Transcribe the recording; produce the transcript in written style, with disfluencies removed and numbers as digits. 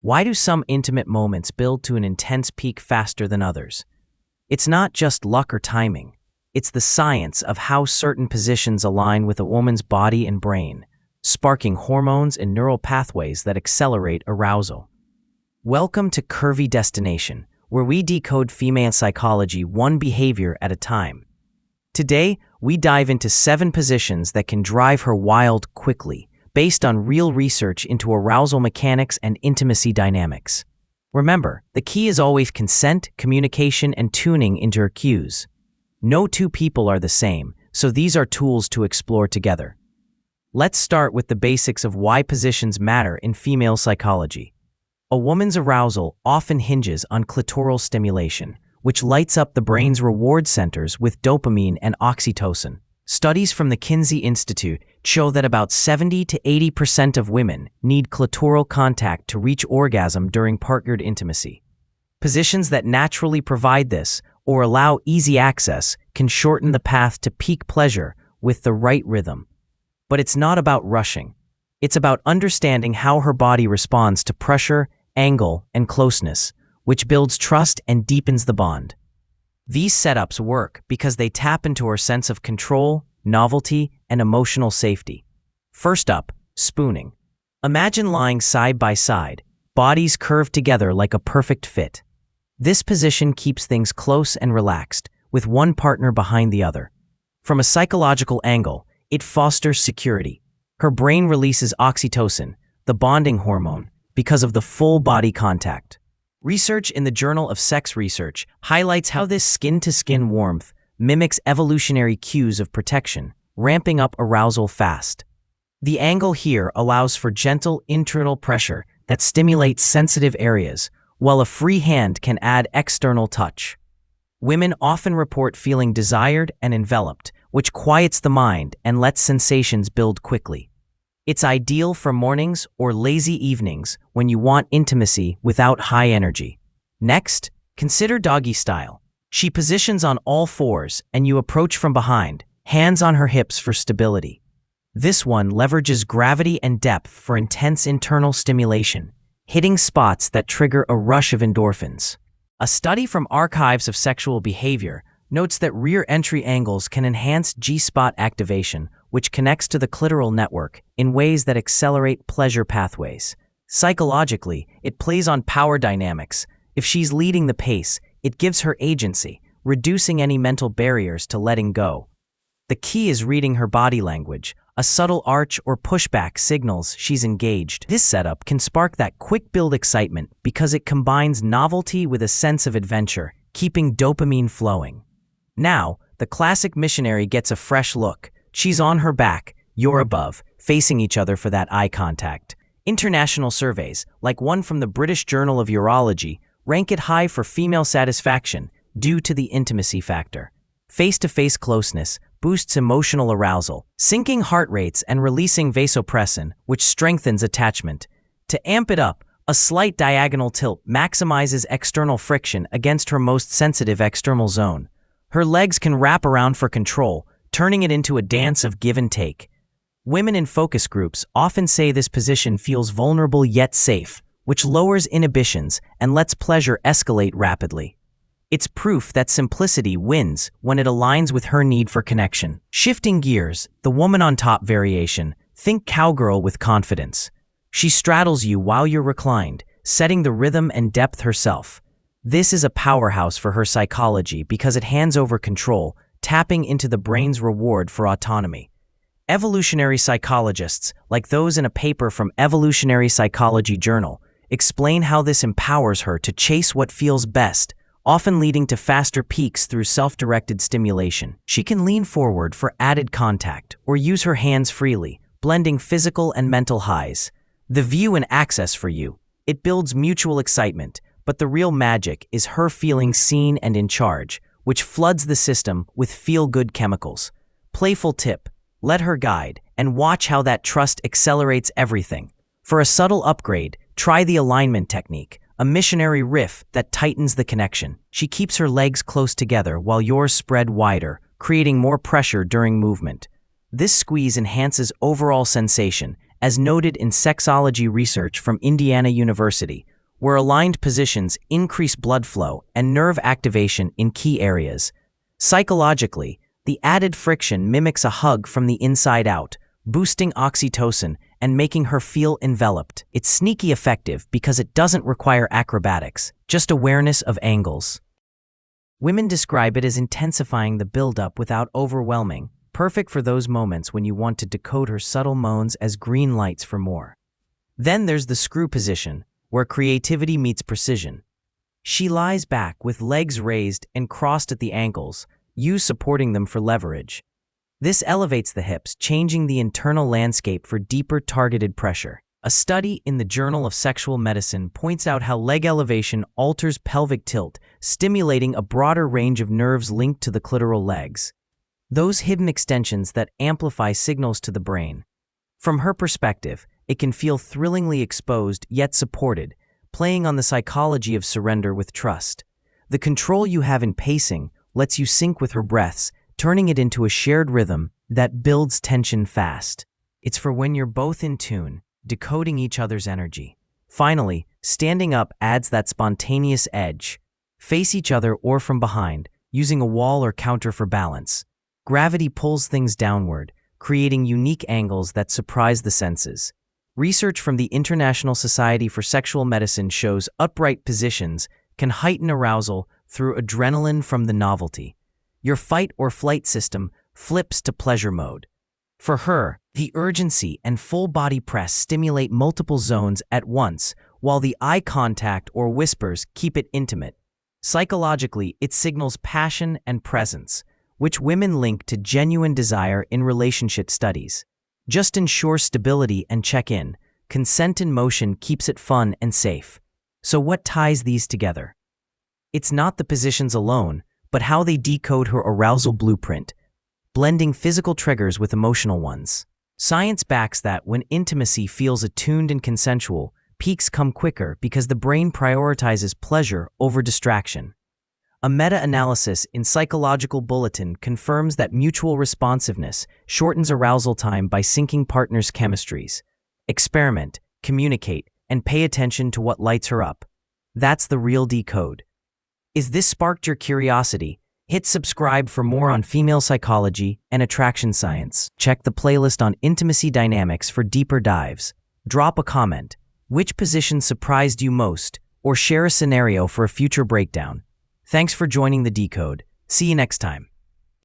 Why do some intimate moments build to an intense peak faster than others? It's not just luck or timing. It's the science of how certain positions align with a woman's body and brain, sparking hormones and neural pathways that accelerate arousal. Welcome to Curvy Destination, where we decode female psychology one behavior at a time. Today, we dive into 7 positions that can drive her wild quickly, based on real research into arousal mechanics and intimacy dynamics. Remember, the key is always consent, communication, and tuning into her cues. No two people are the same, so these are tools to explore together. Let's start with the basics of why positions matter in female psychology. A woman's arousal often hinges on clitoral stimulation, which lights up the brain's reward centers with dopamine and oxytocin. Studies from the Kinsey Institute show that about 70 to 80% of women need clitoral contact to reach orgasm during partnered intimacy. Positions that naturally provide this or allow easy access can shorten the path to peak pleasure with the right rhythm. But it's not about rushing. It's about understanding how her body responds to pressure, angle, and closeness, which builds trust and deepens the bond. These setups work because they tap into her sense of control, novelty, and emotional safety. First up, spooning. Imagine lying side by side, bodies curved together like a perfect fit. This position keeps things close and relaxed, with one partner behind the other. From a psychological angle, it fosters security. Her brain releases oxytocin, the bonding hormone, because of the full body contact. Research in the Journal of Sex Research highlights how this skin-to-skin warmth mimics evolutionary cues of protection, ramping up arousal fast. The angle here allows for gentle internal pressure that stimulates sensitive areas, while a free hand can add external touch. Women often report feeling desired and enveloped, which quiets the mind and lets sensations build quickly. It's ideal for mornings or lazy evenings when you want intimacy without high energy. Next, consider doggy style. She positions on all fours and you approach from behind, hands on her hips for stability. This one leverages gravity and depth for intense internal stimulation, hitting spots that trigger a rush of endorphins. A study from Archives of Sexual Behavior notes that rear entry angles can enhance G-spot activation, which connects to the clitoral network in ways that accelerate pleasure pathways. Psychologically, it plays on power dynamics. If she's leading the pace, it gives her agency, reducing any mental barriers to letting go. The key is reading her body language. A subtle arch or pushback signals she's engaged. This setup can spark that quick build excitement because it combines novelty with a sense of adventure, keeping dopamine flowing. Now, the classic missionary gets a fresh look. She's on her back, you're above, facing each other for that eye contact. International surveys, like one from the British Journal of Urology, rank it high for female satisfaction due to the intimacy factor. Face-to-face closeness boosts emotional arousal, syncing heart rates and releasing vasopressin, which strengthens attachment. To amp it up, a slight diagonal tilt maximizes external friction against her most sensitive external zone. Her legs can wrap around for control, turning it into a dance of give and take. Women in focus groups often say this position feels vulnerable yet safe, which lowers inhibitions and lets pleasure escalate rapidly. It's proof that simplicity wins when it aligns with her need for connection. Shifting gears, the woman on top variation, think cowgirl with confidence. She straddles you while you're reclined, setting the rhythm and depth herself. This is a powerhouse for her psychology because it hands over control, tapping into the brain's reward for autonomy. Evolutionary psychologists, like those in a paper from Evolutionary Psychology Journal, explain how this empowers her to chase what feels best, often leading to faster peaks through self-directed stimulation. She can lean forward for added contact or use her hands freely, blending physical and mental highs. The view and access for you. It builds mutual excitement, but the real magic is her feeling seen and in charge, which floods the system with feel-good chemicals. Playful tip: let her guide, and watch how that trust accelerates everything. For a subtle upgrade, try the alignment technique, a missionary riff that tightens the connection. She keeps her legs close together while yours spread wider, creating more pressure during movement. This squeeze enhances overall sensation, as noted in sexology research from Indiana University, where aligned positions increase blood flow and nerve activation in key areas. Psychologically, the added friction mimics a hug from the inside out, boosting oxytocin and making her feel enveloped. It's sneaky effective because it doesn't require acrobatics, just awareness of angles. Women describe it as intensifying the buildup without overwhelming, perfect for those moments when you want to decode her subtle moans as green lights for more. Then there's the screw position, where creativity meets precision. She lies back with legs raised and crossed at the ankles, you supporting them for leverage. This elevates the hips, changing the internal landscape for deeper targeted pressure. A study in the Journal of Sexual Medicine points out how leg elevation alters pelvic tilt, stimulating a broader range of nerves linked to the clitoral legs. Those hidden extensions that amplify signals to the brain. From her perspective, it can feel thrillingly exposed yet supported, playing on the psychology of surrender with trust. The control you have in pacing lets you sync with her breaths, turning it into a shared rhythm that builds tension fast. It's for when you're both in tune, decoding each other's energy. Finally, standing up adds that spontaneous edge. Face each other or from behind, using a wall or counter for balance. Gravity pulls things downward, creating unique angles that surprise the senses. Research from the International Society for Sexual Medicine shows upright positions can heighten arousal through adrenaline from the novelty. Your fight or flight system flips to pleasure mode. For her, the urgency and full body press stimulate multiple zones at once, while the eye contact or whispers keep it intimate. Psychologically, it signals passion and presence, which women link to genuine desire in relationship studies. Just ensure stability and check in. Consent in motion keeps it fun and safe. So what ties these together? It's not the positions alone, but how they decode her arousal blueprint, blending physical triggers with emotional ones. Science backs that when intimacy feels attuned and consensual, peaks come quicker because the brain prioritizes pleasure over distraction. A meta-analysis in Psychological Bulletin confirms that mutual responsiveness shortens arousal time by syncing partners' chemistries. Experiment, communicate, and pay attention to what lights her up. That's the real decode. Is this sparked your curiosity? Hit subscribe for more on female psychology and attraction science. Check the playlist on intimacy dynamics for deeper dives. Drop a comment. Which position surprised you most? Or share a scenario for a future breakdown. Thanks for joining the Decode. See you next time.